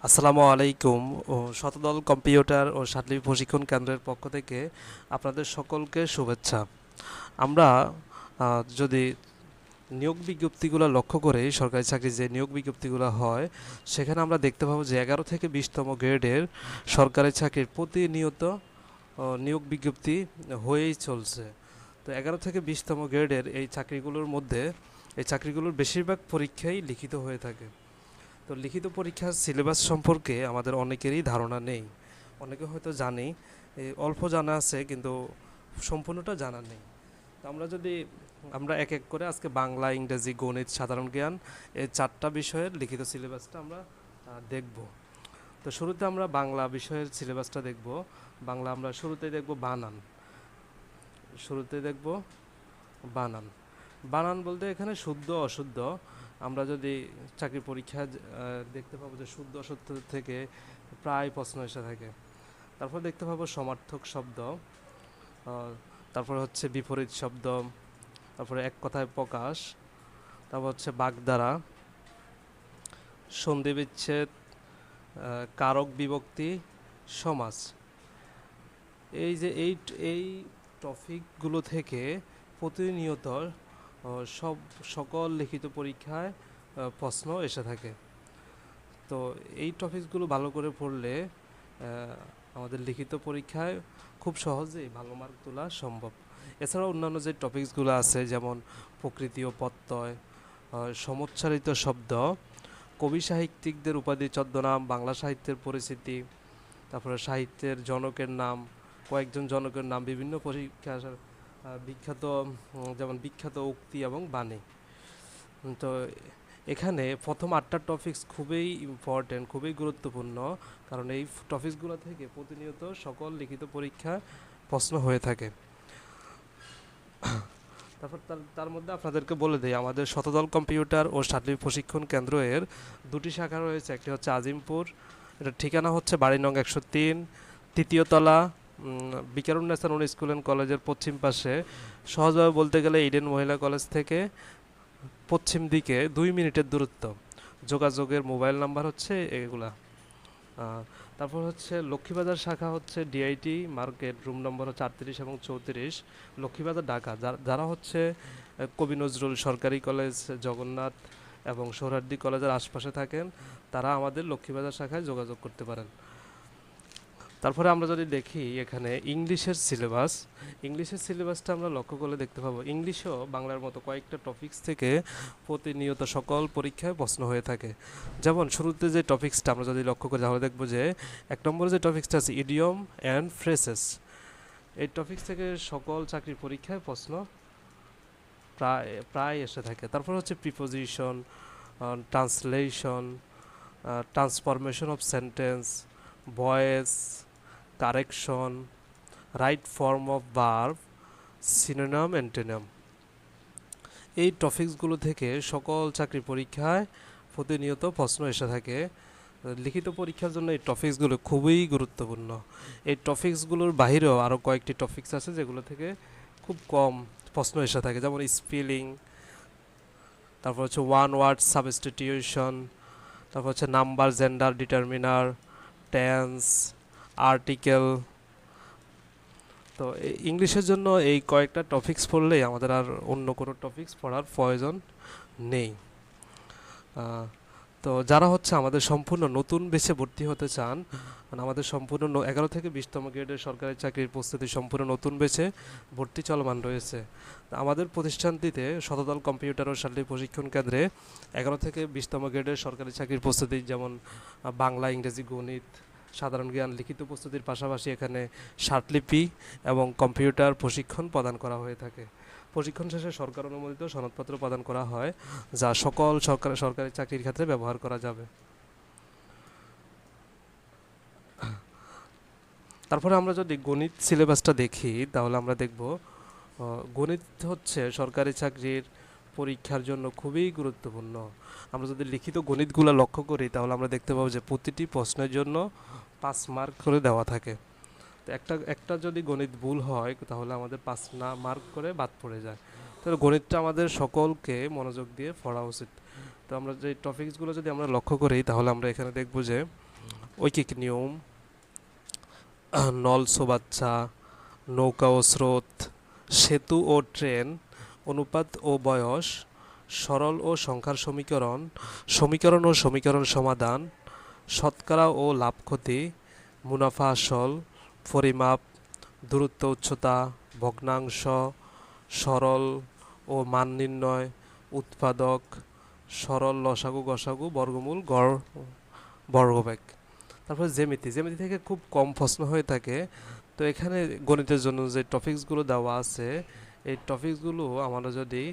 আসসালামু আলাইকুম। শতদল কম্পিউটার ও শাটলি প্রশিক্ষণ কেন্দ্রের পক্ষ থেকে আপনাদের সকলকে শুভেচ্ছা। আমরা যদি নিয়োগ বিজ্ঞপ্তিগুলো লক্ষ্য করে সরকারি চাকরির যে নিয়োগ বিজ্ঞপ্তিগুলো হয়, সেখানে আমরা দেখতে পাবো যে 11 থেকে 20তম গ্রেডের সরকারি চাকরির প্রতিনিয়ত নিয়োগ বিজ্ঞপ্তি হয়েই চলছে। তো 11 থেকে 20তম গ্রেডের এই চাকরিগুলোর মধ্যে এই চাকরিগুলোর বেশিরভাগ পরীক্ষাই লিখিত হয়ে থাকে। তো লিখিত পরীক্ষার সিলেবাস সম্পর্কে আমাদের অনেকেরই ধারণা নেই। অনেকে হয়তো জানি, অল্প জানা আছে, কিন্তু সম্পূর্ণটা জানা নেই। তো আমরা এক এক করে আজকে বাংলা, ইংরেজি, গণিত, সাধারণ জ্ঞান এই 4টা বিষয়ের লিখিত সিলেবাসটা আমরা দেখব। তো শুরুতে আমরা বাংলা বিষয়ের সিলেবাসটা দেখব। বাংলা আমরা শুরুতেই দেখব বানান। শুরুতে দেখব বানান। বানান বলতে এখানে শুদ্ধ অশুদ্ধ। আমরা যদি চাকরি পরীক্ষা দেখতে পাবো যে শুদ্ধ অশুদ্ধ থেকে প্রায় প্রশ্ন এসে থাকে। তারপর দেখতে পাবো সমার্থক শব্দ, তারপর হচ্ছে বিপরীত শব্দ, তারপরে এক কথায় প্রকাশ, তারপর হচ্ছে বাগধারা, সন্ধি বিচ্ছেদ, কারক বিভক্তি, সমাস। এই যে এই টপিকগুলো থেকে প্রতিনিয়ত সকল লিখিত পরীক্ষায় প্রশ্ন এসে থাকে। তো এই টপিকসগুলো ভালো করে পড়লে আমাদের লিখিত পরীক্ষায় খুব সহজেই ভালো মার্ক তোলা সম্ভব। এছাড়াও অন্যান্য যে টপিকসগুলো আছে, যেমন প্রকৃতি ও প্রত্যয়, সমুচ্চারিত শব্দ, কবি সাহিত্যিকদের উপাধি ছদ্মনাম, বাংলা সাহিত্যের পরিচিতি, তারপরে সাহিত্যের জনকের নাম, কয়েকজন জনকের নাম, বিভিন্ন পরীক্ষা বিখ্যাত, যেমন বিখ্যাত উক্তি এবং বাণী। তো এখানে প্রথম 8টা টপিকস খুবই ইম্পর্টেন্ট, খুবই গুরুত্বপূর্ণ, কারণ এই টপিকসগুলো থেকে প্রতিনিয়ত সকল লিখিত পরীক্ষা প্রশ্ন হয়ে থাকে। তারপর তার মধ্যে আপনাদেরকে বলে দিই, আমাদের শতদল কম্পিউটার ও শাটলি প্রশিক্ষণ কেন্দ্র এর 2টি শাখা রয়েছে। একটি হচ্ছে আজিমপুর, এটার ঠিকানা হচ্ছে বাড়ি নং 103, তৃতীয় তলা, বিকারুন্নেসা নূন স্কুল অ্যান্ড কলেজের পশ্চিম পাশে। সহজভাবে বলতে গেলে ইডেন মহিলা কলেজ থেকে পশ্চিম দিকে 2 মিনিটের দূরত্ব। যোগাযোগের মোবাইল নাম্বার হচ্ছে এগুলা। তারপর হচ্ছে লক্ষ্মীবাজার শাখা হচ্ছে ডিআইটি মার্কেট, রুম নম্বর হচ্ছে 38 এবং 34, লক্ষ্মীবাজার, ঢাকা। যারা হচ্ছে কবি নজরুল সরকারি কলেজ, জগন্নাথ এবং সোহরাওয়ার্দী কলেজের আশপাশে থাকেন, তারা আমাদের লক্ষ্মীবাজার শাখায় যোগাযোগ করতে পারেন। তারপরে আমরা যদি দেখি এখানে ইংলিশের সিলেবাসটা আমরা লক্ষ্য করলে দেখতে পাবো ইংলিশও বাংলার মতো কয়েকটা টপিকস থেকে প্রতিনিয়ত সকল পরীক্ষায় প্রশ্ন হয়ে থাকে। যেমন শুরুতে যে টপিকসটা আমরা যদি লক্ষ্য করি, তাহলে দেখবো যে 1 নম্বরে যে টপিকসটা আছে ইডিয়ম অ্যান্ড ফ্রেসেস, এই টপিকস থেকে সকল চাকরির পরীক্ষায় প্রশ্ন প্রায় এসে থাকে। তারপর হচ্ছে preposition, translation, transformation of sentence, voice correction, right form of verb, synonym antonym. এই টপিকসগুলো থেকে সকল চাকরি পরীক্ষায় প্রতিনিয়ত প্রশ্ন এসে থাকে। লিখিত পরীক্ষার জন্য এই টপিকসগুলো খুবই গুরুত্বপূর্ণ। এই টপিকসগুলোর বাহিরেও আরও কয়েকটি টপিকস আছে যেগুলো থেকে খুব কম প্রশ্ন এসে থাকে, যেমন স্পেলিং, তারপর হচ্ছে ওয়ান ওয়ার্ড সাবস্টিটিউশন, তারপর হচ্ছে number, gender, determiner, tense, article. তো ইংলিশের জন্য এই কয়েকটা টপিকস পড়লেই আমাদের আর অন্য কোনো টপিকস পড়ার প্রয়োজন নেই। তো যারা হচ্ছে আমাদের সম্পূর্ণ নতুন বেছে ভর্তি হতে চান, মানে আমাদের সম্পূর্ণ 11 থেকে 20তম গ্রেডের সরকারি চাকরির প্রস্তুতি সম্পূর্ণ নতুন বেছে ভর্তি চলমান রয়েছে। আমাদের প্রতিষ্ঠানটিতে শতদল কম্পিউটার ও শাটলি প্রশিক্ষণ কেন্দ্রে 11 থেকে 20তম গ্রেডের সরকারি চাকরির প্রস্তুতি, যেমন বাংলা, ইংরেজি, গণিত, সাধারণ জ্ঞান লিখিত প্রস্তুতির পাশাপাশি এখানে শাটলিপি এবং কম্পিউটার প্রশিক্ষণ প্রদান করা হয়ে থাকে। প্রশিক্ষণ শেষে সরকার অনুমোদিত সনদপত্র প্রদান করা হয়, যা সকল সরকারি চাকরির ক্ষেত্রে ব্যবহার করা যাবে। তারপরে আমরা যদি গণিত সিলেবাসটা দেখি, তাহলে আমরা দেখব গণিত হচ্ছে সরকারি চাকরির পরীক্ষার জন্য খুবই গুরুত্বপূর্ণ। আমরা যদি লিখিত গণিতগুলো লক্ষ্য করি, তাহলে আমরা দেখতে পাবো যে প্রতিটি প্রশ্নের জন্য 5 মার্ক করে দেওয়া থাকে। তো একটা যদি গণিত ভুল হয়, তাহলে আমাদের 5 মার্ক করে বাদ পড়ে যায়। তাহলে গণিতটা আমাদের সকলকে মনোযোগ দিয়ে পড়া উচিত। তো আমরা যে টপিকসগুলো যদি আমরা লক্ষ্য করি, তাহলে আমরা এখানে দেখব যে ঐকিক নিয়ম, নল ছোবাচ্চা, নৌকা ও স্রোত, সেতু ও ট্রেন, অনুপাত ও বয়স, সরল ও সংখ্যার সমীকরণ, সমীকরণ ও সমীকরণ সমাধান, শতকরা ও লাভ ক্ষতি, মুনাফা আসল, পরিমাপ, দূরত্ব উচ্চতা, ভগ্নাংশ, সরল ও মান নির্ণয়, উৎপাদক, সরল লসাগু গসাগু, বর্গমূল, গড়, বর্গবেগ। তারপর জ্যামিতি, জ্যামিতি থেকে খুব কম প্রশ্ন হয়ে থাকে। তো এখানে গণিতের জন্য যে টপিকসগুলো দেওয়া আছে, এই টপিকসগুলো আমরা যদি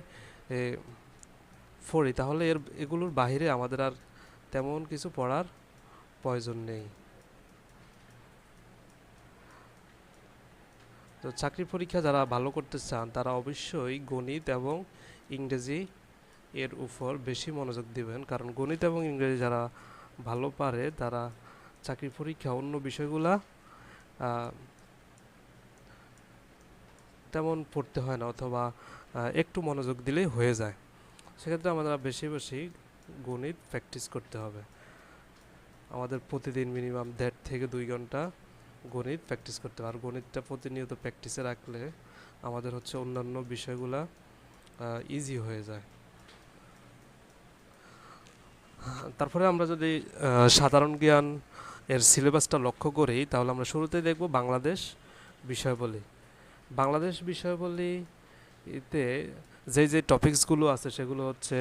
এ, পড়ি তাহলে এগুলোর বাইরে আমাদের আর তেমন কিছু পড়ার প্রয়োজন নেই। তো চাকরি পরীক্ষা যারা ভালো করতে চান তারা অবশ্যই গণিত এবং ইংরেজি এর উপর বেশি মনোযোগ দিবেন, কারণ গণিত এবং ইংরেজি যারা ভালো পারে তারা চাকরি পরীক্ষা অন্য বিষয়গুলা তেমন পড়তে হয় না, অথবা একটু মনোযোগ দিলেই হয়ে যায়। সেক্ষেত্রে আমাদের বেশি বেশি গণিত প্র্যাকটিস করতে হবে। আমাদের প্রতিদিন মিনিমাম 1.5 থেকে 2 ঘন্টা গণিত প্র্যাকটিস করতে হবে। আর গণিতটা প্রতিনিয়ত প্র্যাকটিসে রাখলে আমাদের হচ্ছে অন্যান্য বিষয়গুলা ইজি হয়ে যায়। তারপরে আমরা যদি সাধারণ জ্ঞান এর সিলেবাসটা লক্ষ্য করি তাহলে আমরা শুরুতেই দেখব বাংলাদেশ বিষয়াবলী। বাংলাদেশ বিষয়াবলী এতে যে টপিকসগুলো আছে সেগুলো হচ্ছে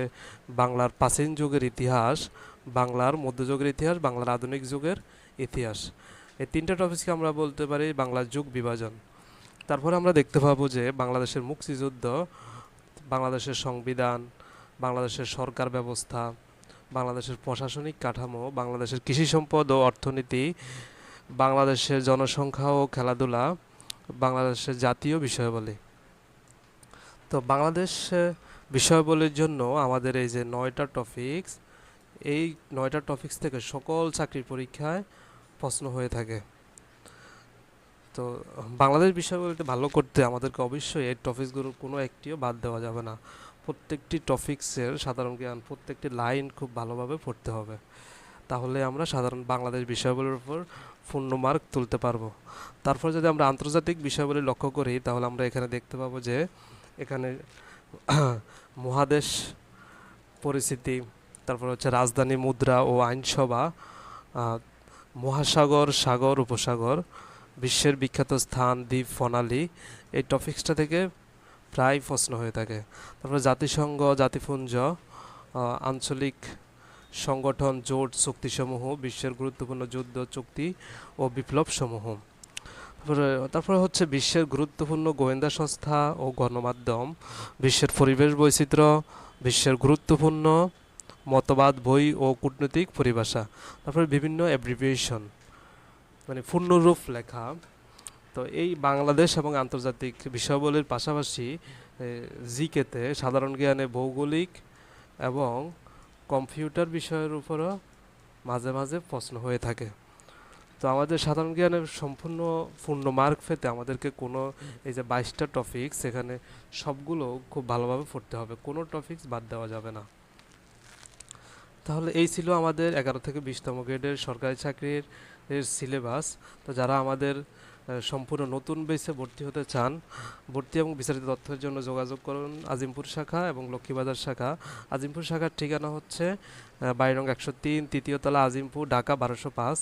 বাংলার প্রাচীন যুগের ইতিহাস, বাংলার মধ্যযুগের ইতিহাস, বাংলার আধুনিক যুগের ইতিহাস। এই তিনটা টপিককে আমরা বলতে পারি বাংলার যুগ বিভাজন। তারপরে আমরা দেখতে পাবো যে বাংলাদেশের মুক্তিযুদ্ধ, বাংলাদেশের সংবিধান, বাংলাদেশের সরকার ব্যবস্থা, বাংলাদেশের প্রশাসনিক কাঠামো, বাংলাদেশের কৃষি সম্পদ ও অর্থনীতি, বাংলাদেশের জনসংখ্যা ও খেলাধুলা, বাংলাদেশের জাতীয় বিষয়াবলী। তো বাংলাদেশ বিষয়াবলীর জন্য আমাদের এই যে 9টা টপিকস, এই 9টা টপিকস থেকে সকল চাকরির পরীক্ষায় প্রশ্ন হয়ে থাকে। তো বাংলাদেশ বিষয়াবলীতে ভালো করতে আমাদেরকে অবশ্যই এই টপিকসগুলোর কোনো একটিও বাদ দেওয়া যাবে না। প্রত্যেকটি টপিক্সের সাধারণ জ্ঞান, প্রত্যেকটি লাইন খুব ভালোভাবে পড়তে হবে, তাহলে আমরা সাধারণ বাংলাদেশ বিষয়াবলীর উপর পূর্ণ মার্ক তুলতে পারবো। তারপর যদি আমরা আন্তর্জাতিক বিষয়াবলী লক্ষ্য করি তাহলে আমরা এখানে দেখতে পাবো যে এখানে মহাদেশ পরিস্থিতি, তারপর হচ্ছে রাজধানী, মুদ্রা ও আইনসভা, মহাসাগর, সাগর, উপসাগর, বিশ্বের বিখ্যাত স্থান, দ্বীপ, প্রণালী, এই টপিক্সটা থেকে প্রায় প্রশ্ন হয়ে থাকে। তারপর জাতিসংঘ, জাতিপুঞ্জ, আঞ্চলিক সংগঠন, জোট, চুক্তিসমূহ, বিশ্বের গুরুত্বপূর্ণ যুদ্ধ, চুক্তি ও বিপ্লবসমূহ। তারপরে হচ্ছে বিশ্বের গুরুত্বপূর্ণ গোয়েন্দা সংস্থা ও গণমাধ্যম, বিশ্বের পরিবেশ বৈচিত্র্য, বিশ্বের গুরুত্বপূর্ণ মতবাদ, বই ও কূটনৈতিক পরিভাষা। তারপরে বিভিন্ন অ্যাব্রিভিয়েশন, মানে পূর্ণরূপ লেখা। তো এই বাংলাদেশ এবং আন্তর্জাতিক বিষয়াবলীর পাশাপাশি জিকেতে সাধারণ জ্ঞানে ভৌগোলিক এবং কম্পিউটার বিষয়ের উপরও মাঝে মাঝে প্রশ্ন হয়ে থাকে। তো আমাদের সাধারণ জ্ঞানের সম্পূর্ণ পূর্ণ মার্ক পেতে আমাদেরকে কোনো এই যে 22টা টপিক, সেখানে সবগুলো খুব ভালোভাবে পড়তে হবে, কোনো টপিকস বাদ দেওয়া যাবে না। তাহলে এই ছিল আমাদের 11 থেকে 20তম গ্রেডের সরকারি চাকরির সিলেবাস। তো যারা আমাদের সম্পূর্ণ নতুন বেসে ভর্তি হতে চান, ভর্তি এবং বিস্তারিত তথ্যের জন্য যোগাযোগ করুন আজিমপুর শাখা এবং লক্ষ্মীবাজার শাখা। আজিমপুর শাখার ঠিকানা হচ্ছে 22 নং 103, তৃতীয় তলা, আজিমপুর, ঢাকা 1205।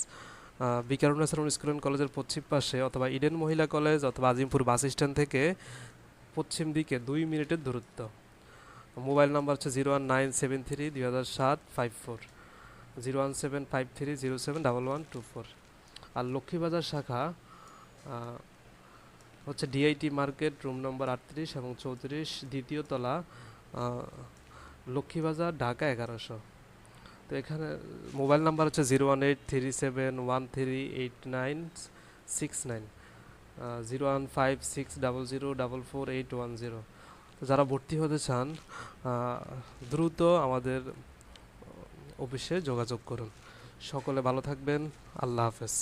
বিকারুন স্কুল অ্যান্ড কলেজের পশ্চিম পাশে, অথবা ইডেন মহিলা কলেজ অথবা আজিমপুর বাস স্ট্যান্ড থেকে পশ্চিম দিকে 2 মিনিটের দূরত্ব। মোবাইল নাম্বার হচ্ছে 01973200754, 01753071124। আর লক্ষ্মীবাজার শাখা হচ্ছে ডিআইটি মার্কেট, রুম নম্বর 38 এবং 34, দ্বিতীয় তলা, লক্ষ্মীবাজার, ঢাকা 1100। তো এখানে মোবাইল নাম্বার হচ্ছে 01837138969, 01560044810। তো যারা ভর্তি হতে চান দ্রুত আমাদের অফিসে যোগাযোগ করুন। সকলে ভালো থাকবেন। আল্লাহ হাফেজ।